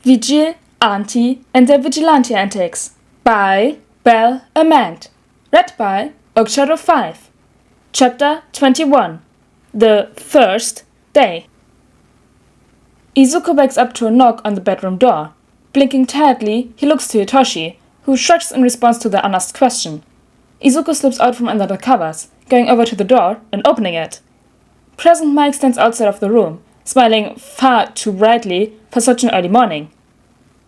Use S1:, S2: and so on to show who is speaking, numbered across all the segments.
S1: Vigil, Ante, and their Vigilante Antics by BelleAmant. Read by Shadow 5. Chapter 21. The First Day. Izuku wakes up to a knock on the bedroom door. Blinking tiredly, he looks to Hitoshi, who shrugs in response to the unasked question. Izuku slips out from under the covers, going over to the door and opening it. Present Mike stands outside of the room, smiling far too brightly for such an early morning.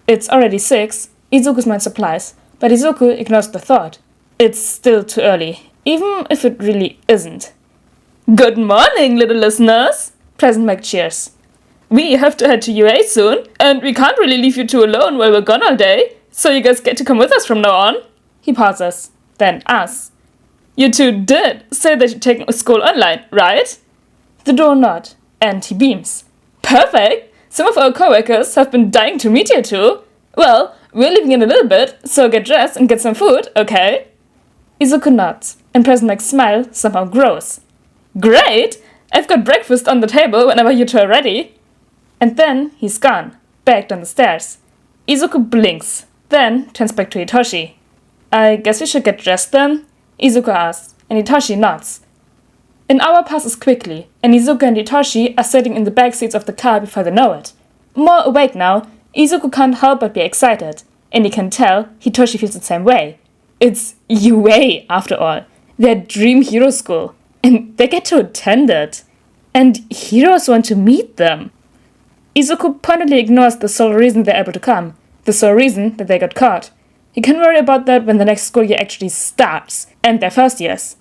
S1: It's already 6, Izuku's mind supplies, but Izuku ignores the thought. It's still too early, even if it really isn't. Good morning, little listeners! Present Mike cheers. We have to head to UA soon, and we can't really leave you two alone while we're gone all day, so you guys get to come with us from now on. He pauses, then asks, You two did say that you're taking school online, right? The door nods, and he beams. Perfect! Some of our coworkers have been dying to meet you two. Well, we're leaving in a little bit, so get dressed and get some food, okay? Izuku nods, and Present Mike's smile somehow grows. Great! I've got breakfast on the table whenever you two are ready. And then he's gone, back down the stairs. Izuku blinks, then turns back to Hitoshi. I guess we should get dressed then? Izuku asks, and Hitoshi nods. An hour passes quickly, and Izuku and Hitoshi are sitting in the back seats of the car before they know it. More awake now, Izuku can't help but be excited, and he can tell Hitoshi feels the same way. It's UA, after all, their dream hero school, and they get to attend it. And heroes want to meet them. Izuku pointedly ignores the sole reason they're able to come, the sole reason that they got caught. He can worry about that when the next school year actually starts, and their first years.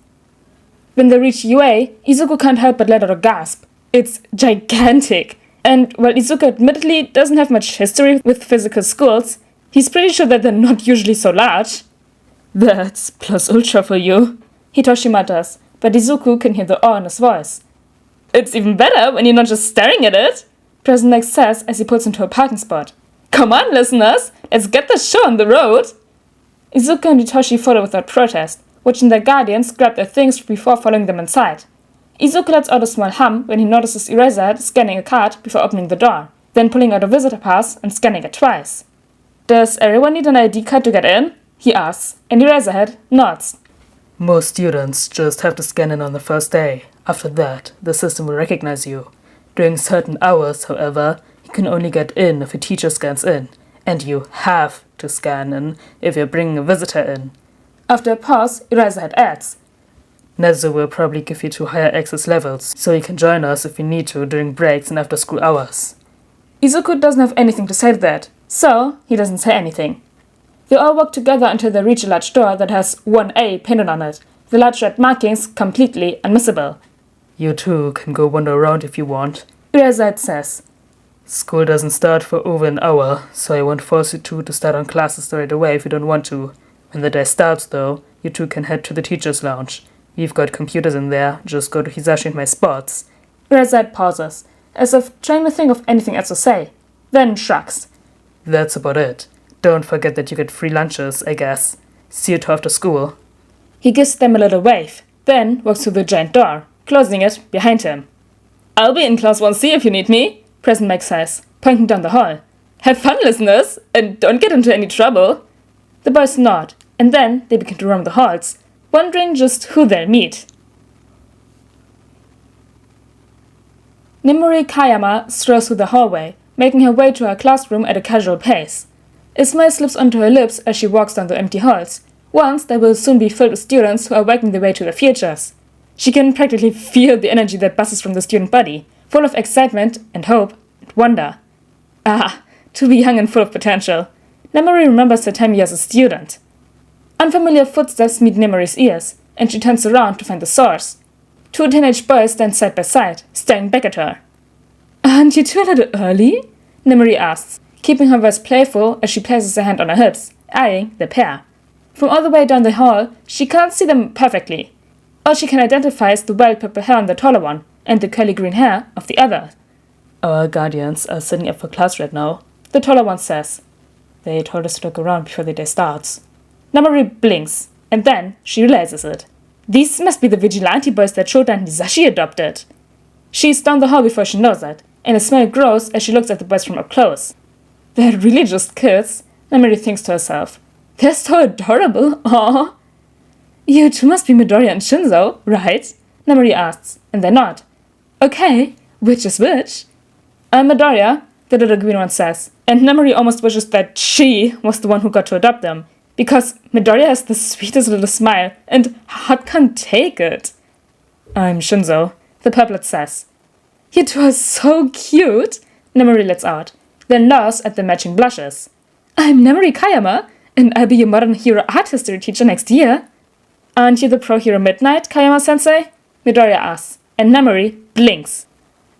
S1: When they reach UA, Izuku can't help but let out a gasp. It's gigantic, and while Izuku admittedly doesn't have much history with physical schools, he's pretty sure that they're not usually so large. That's plus ultra for you, Hitoshi mutters, but Izuku can hear the awe in his voice. It's even better when you're not just staring at it, Present Mike says as he pulls into a parking spot. Come on, listeners, let's get this show on the road. Izuku and Hitoshi follow without protest, watching their guardians grab their things before following them inside. Izuku lets out a small hum when he notices Eraserhead scanning a card before opening the door, then pulling out a visitor pass and scanning it twice. Does everyone need an ID card to get in? He asks, and Eraserhead nods.
S2: Most students just have to scan in on the first day. After that, the system will recognize you. During certain hours, however, you can only get in if a teacher scans in, and you have to scan in if you're bringing a visitor in.
S1: After a pause, Eraserhead adds,
S2: Nezu will probably give you 2 higher access levels, so you can join us if you need to during breaks and after school hours.
S1: Izuku doesn't have anything to say to that, so he doesn't say anything. They all walk together until they reach a large door that has 1A painted on it, the large red markings completely unmissable.
S2: You two can go wander around if you want,
S1: Eraserhead says.
S2: School doesn't start for over an hour, so I won't force you two to start on classes right away if you don't want to. When the day starts, though, you two can head to the teacher's lounge. We've got computers in there, just go to Hisashi and my spots.
S1: Eraserhead pauses, as if trying to think of anything else to say, then shrugs.
S2: That's about it. Don't forget that you get free lunches, I guess. See you two after school.
S1: He gives them a little wave, then walks through the giant door, closing it behind him. I'll be in class 1C if you need me, Present Mike says, pointing down the hall. Have fun, listeners, and don't get into any trouble. The boys nod, and then they begin to roam the halls, wondering just who they'll meet. Nemuri Kayama strolls through the hallway, making her way to her classroom at a casual pace. A smile slips onto her lips as she walks down the empty halls. Once they will soon be filled with students who are working their way to their futures. She can practically feel the energy that buzzes from the student body, full of excitement and hope and wonder. Ah, to be young and full of potential. Nemuri remembers the time as a student. Unfamiliar footsteps meet Nemuri's ears, and she turns around to find the source. 2 teenage boys stand side by side, staring back at her. Aren't you two a little early? Nemuri asks, keeping her voice playful as she places her hand on her hips, eyeing the pair. From all the way down the hall, she can't see them perfectly. All she can identify is the wild purple hair on the taller one, and the curly green hair of the other.
S2: Our guardians are sitting up for class right now,
S1: the taller one says.
S2: They told us to look around before the day starts.
S1: Nemuri blinks, and then she realizes it. These must be the vigilante boys that Shota and Hisashi adopted. She's down the hall before she knows it, and a smile grows as she looks at the boys from up close. They're really just kids, Nemuri thinks to herself. They're so adorable, aww. You two must be Midoriya and Shinzo, right? Nemuri asks, and they nod. Okay, which is which? I'm Midoriya, the little green one says, and Nemuri almost wishes that she was the one who got to adopt them, because Midoriya has the sweetest little smile, and her heart can't take it. I'm Shinzo, the purplet says. You two are so cute, Nemuri lets out, then laughs at the matching blushes. I'm Nemuri Kayama, and I'll be your modern hero art history teacher next year. Aren't you the pro hero Midnight, Kayama-sensei? Midoriya asks, and Nemuri blinks.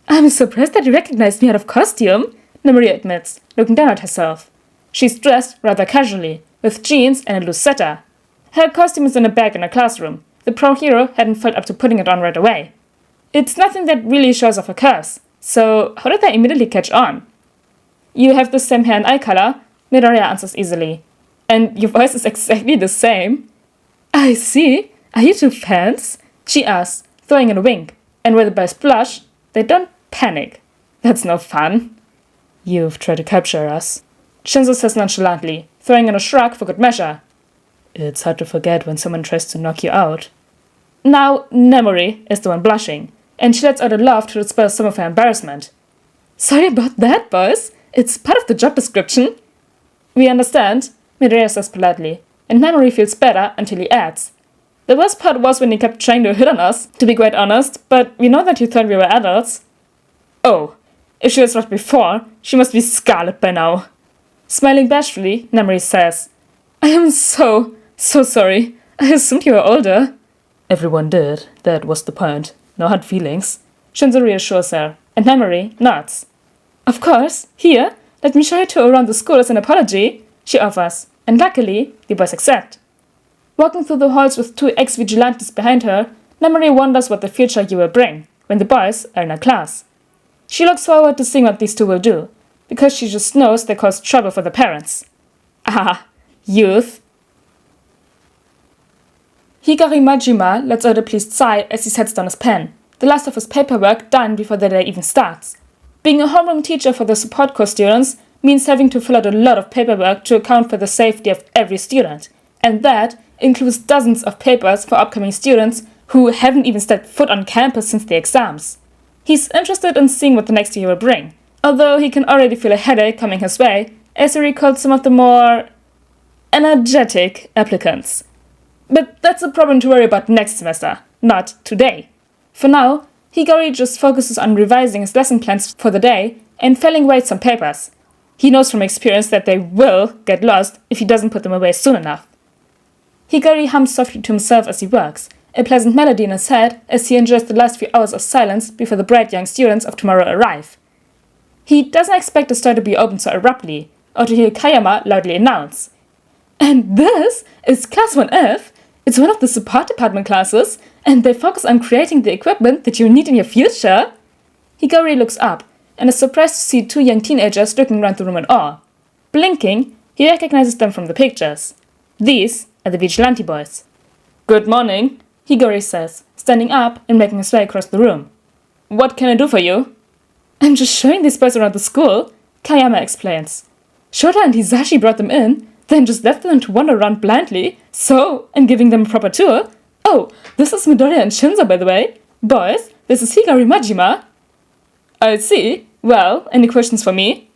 S1: I'm surprised that you recognized me out of costume, Nemuri admits, looking down at herself. She's dressed rather casually, with jeans and a loose sweater. Her costume is in a bag in her classroom. The pro hero hadn't felt up to putting it on right away. It's nothing that really shows off her curves, so how did they immediately catch on? You have the same hair and eye color, Midoriya answers easily. And your voice is exactly the same. I see. Are you two fans? She asks, throwing in a wink. And where the boys blush, they don't panic. That's no fun. You've tried to capture us, Shinzo says nonchalantly, throwing in a shrug for good measure. It's hard to forget when someone tries to knock you out. Now, Nemuri is the one blushing, and she lets out a laugh to dispel some of her embarrassment. Sorry about that, boys. It's part of the job description. We understand, Midoriya says politely, and Nemuri feels better until he adds. The worst part was when he kept trying to hit on us, to be quite honest, but we know that you thought we were adults. Oh, if she was right before, she must be scarlet by now. Smiling bashfully, Nemuri says, I am so sorry. I assumed you were older. Everyone did. That was the point. No hard feelings. Shinzo reassures her, and Nemuri nods. Of course. Here, let me show you two around the school as an apology, she offers, and luckily, the boys accept. Walking through the halls with two ex-vigilantes behind her, Nemuri wonders what the future year will bring, when the boys are in her class. She looks forward to seeing what these two will do, because she just knows they cause trouble for the parents. Ah, youth. Hikari Majima lets out a pleased sigh as he sets down his pen, the last of his paperwork done before the day even starts. Being a homeroom teacher for the support course students means having to fill out a lot of paperwork to account for the safety of every student, and that includes dozens of papers for upcoming students who haven't even stepped foot on campus since the exams. He's interested in seeing what the next year will bring, although he can already feel a headache coming his way as he recalls some of the more energetic applicants. But that's a problem to worry about next semester, not today. For now, Hikari just focuses on revising his lesson plans for the day and filling away some papers. He knows from experience that they will get lost if he doesn't put them away soon enough. Hikari hums softly to himself as he works, a pleasant melody in his head as he enjoys the last few hours of silence before the bright young students of tomorrow arrive. He doesn't expect the store to be opened so abruptly, or to hear Kayama loudly announce, And this is Class 1F. It's one of the support department classes, and they focus on creating the equipment that you'll need in your future. Hikari looks up, and is surprised to see two young teenagers looking around the room in awe. Blinking, he recognizes them from the pictures. These are the Vigilante boys. Good morning, Hikari says, standing up and making his way across the room. What can I do for you? I'm just showing these boys around the school, Kayama explains. Shota and Hisashi brought them in, then just left them to wander around blindly, so I'm giving them a proper tour. Oh, this is Midoriya and Shinzo, by the way. Boys, this is Hikari Majima. I see. Well, any questions for me?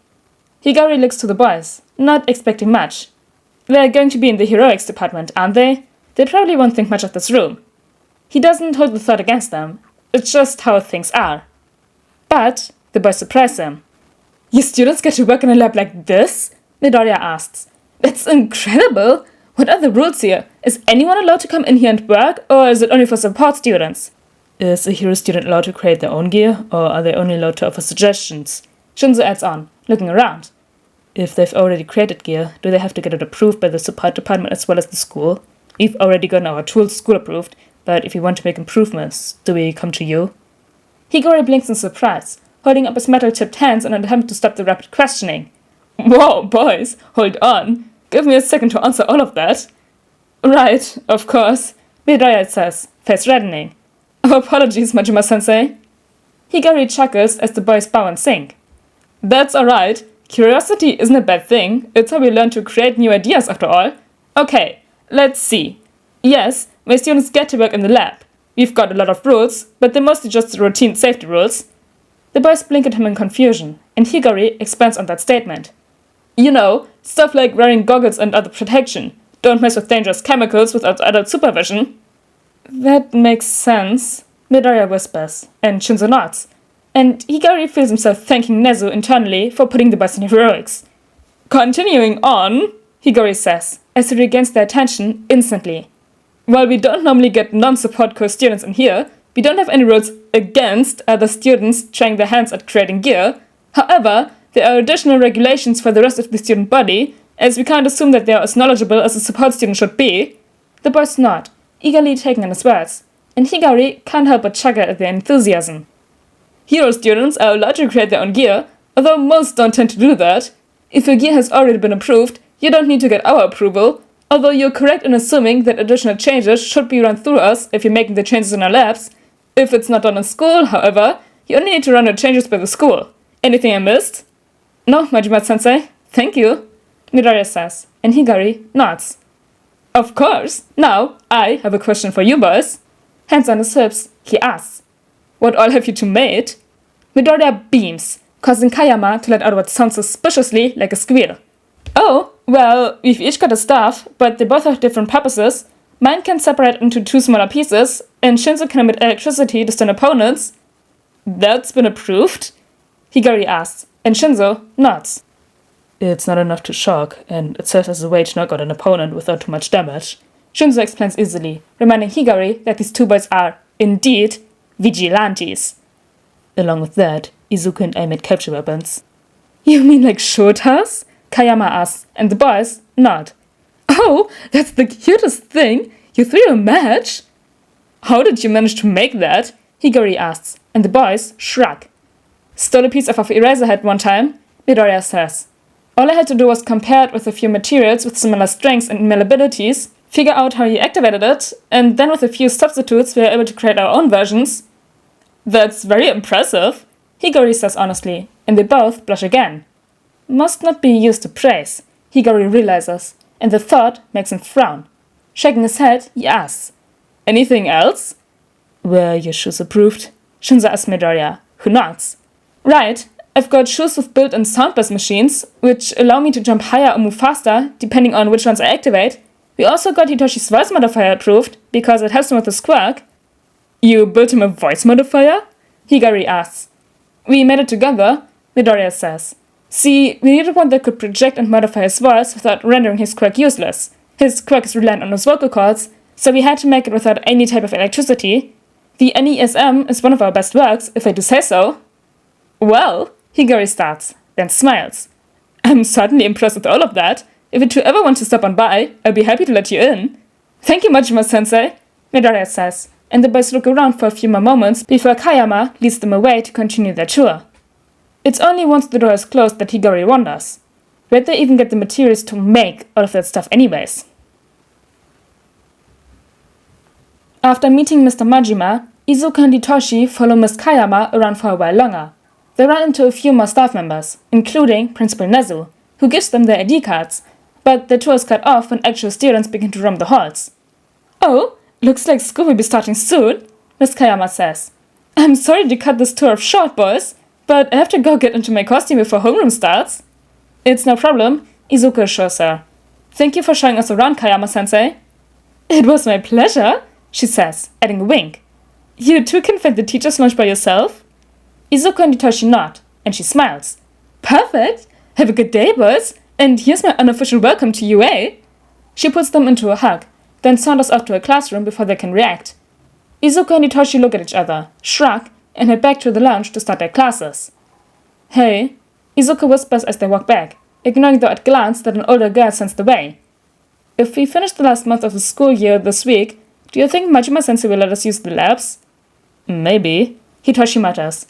S1: Hikari looks to the boys, not expecting much. They're going to be in the heroics department, aren't they? They probably won't think much of this room. He doesn't hold the thought against them. It's just how things are. But the boys surprise him. You students get to work in a lab like this? Midoriya asks. That's incredible! What are the rules here? Is anyone allowed to come in here and work, or is it only for support students? Is a hero student allowed to create their own gear, or are they only allowed to offer suggestions? Shinzo adds on, looking around. If they've already created gear, do they have to get it approved by the support department as well as the school? We've already gotten our tools school approved, but if we want to make improvements, do we come to you? Hikari blinks in surprise, holding up his metal-tipped hands in an attempt to stop the rapid questioning. Whoa, boys, hold on. Give me a second to answer all of that. Right, of course, Midoriya says, face reddening. Apologies, Majima-sensei. Hikari chuckles as the boys bow and sink. That's alright. Curiosity isn't a bad thing. It's how we learn to create new ideas after all. Okay, let's see. Yes, my students get to work in the lab. We've got a lot of rules, but they're mostly just routine safety rules. The boys blink at him in confusion, and Higari expands on that statement. You know, stuff like wearing goggles and other protection. Don't mess with dangerous chemicals without adult supervision. That makes sense, Midoriya whispers, and Shinzo nods. And Higari feels himself thanking Nezu internally for putting the boys in heroics. Continuing on, Higari says, as he regains their attention instantly. While we don't normally get non-support course students in here, we don't have any rules against other students trying their hands at creating gear. However, there are additional regulations for the rest of the student body, as we can't assume that they are as knowledgeable as a support student should be. The boys nod, eagerly taking in his words, and Higari can't help but chuckle at their enthusiasm. Hero students are allowed to create their own gear, although most don't tend to do that. If your gear has already been approved, you don't need to get our approval, although you're correct in assuming that additional changes should be run through us if you're making the changes in our labs. If it's not done in school, however, you only need to run the changes by the school. Anything I missed? No, Majima-sensei. Thank you, Midoriya says, and Higari nods. Of course. Now, I have a question for you boys. Hands on his hips, he asks. What all have you two made? Midoriya beams, causing Kayama to let out what sounds suspiciously like a squeal. Oh, well, we've each got a staff, but they both have different purposes. Mine can separate into two smaller pieces, and Shinzo can emit electricity to stun opponents. That's been approved? Higari asks, and Shinzo nods.
S2: It's not enough to shock, and it serves as a way to knock out an opponent without too much damage.
S1: Shinzo explains easily, reminding Higari that these two boys are, indeed, vigilantes.
S2: Along with that, Izuku and I made capture weapons.
S1: You mean like shotas? Kayama asks, and the boys nod. Oh, that's the cutest thing! You threw a match? How did you manage to make that? Higari asks, and the boys shrug. Stole a piece off of Eraserhead one time, Midoriya says. All I had to do was compare it with a few materials with similar strengths and malleabilities, figure out how he activated it, and then with a few substitutes we were able to create our own versions. That's very impressive, Higari says honestly, and they both blush again. Must not be used to praise, Higari realizes, and the thought makes him frown. Shaking his head, he asks, Anything else?
S2: Were your shoes approved?
S1: Shinzo asks Midoriya, who nods. Right, I've got shoes with built-in sound-burst machines, which allow me to jump higher or move faster, depending on which ones I activate. We also got Hitoshi's voice modifier approved, because it helps him with his quirk. You built him a voice modifier? Higari asks. We made it together, Midoriya says. See, we needed one that could project and modify his voice without rendering his quirk useless. His quirk is reliant on his vocal cords, so we had to make it without any type of electricity. The NESM is one of our best works, if I do say so. Well, Higari starts, then smiles. I'm certainly impressed with all of that. If you two ever want to stop on by, I'll be happy to let you in. Thank you, Majima-sensei, Midoriya says, and the boys look around for a few more moments before Kayama leads them away to continue their tour. It's only once the door is closed that Higari wonders. Where'd they even get the materials to make all of that stuff anyways? After meeting Mr. Majima, Izuku and Hitoshi follow Miss Kayama around for a while longer. They run into a few more staff members, including Principal Nezu, who gives them their ID cards, but the tour is cut off when actual students begin to roam the halls. Oh, looks like school will be starting soon, Miss Kayama says. I'm sorry to cut this tour off short, boys, but I have to go get into my costume before homeroom starts. It's no problem, Izuku assures her. Thank you for showing us around, Kayama-sensei. It was my pleasure, she says, adding a wink. You too can find the teacher's lounge by yourself? Izuku and Hitoshi nod, and she smiles. Perfect! Have a good day, boys, and here's my unofficial welcome to UA. She puts them into a hug, then saunters off to her classroom before they can react. Izuku and Hitoshi look at each other, shrug, and head back to the lounge to start their classes. Hey, Izuku whispers as they walk back, ignoring the odd glance that an older girl sends the way. If we finish the last month of the school year this week, do you think Majima-sensei will let us use the labs?
S2: Maybe,
S1: Hitoshi mutters.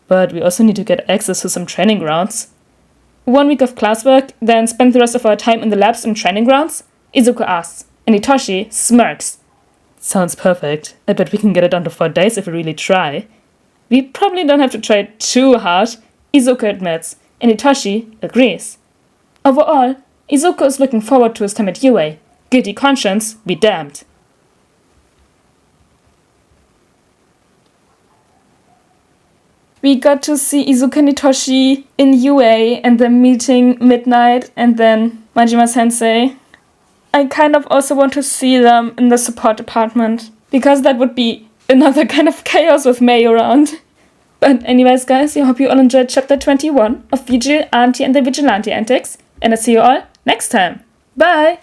S2: But we also need to get access to some training grounds.
S1: 1 week of classwork, then spend the rest of our time in the labs and training grounds? Izuku asks, and Hitoshi smirks.
S2: Sounds perfect. I bet we can get it down to 4 days if we really try.
S1: We probably don't have to try too hard, Izuku admits, and Itoshi agrees. Overall, Izuku is looking forward to his time at UA. Guilty conscience be damned. We got to see Izuku and Itoshi in UA and them meeting midnight, and then Majima-sensei. I kind of also want to see them in the support department, because that would be another kind of chaos with Mei around. But anyways guys, I hope you all enjoyed chapter 21 of Vigil, Ante and the Vigilante Antics, and I'll see you all next time. Bye!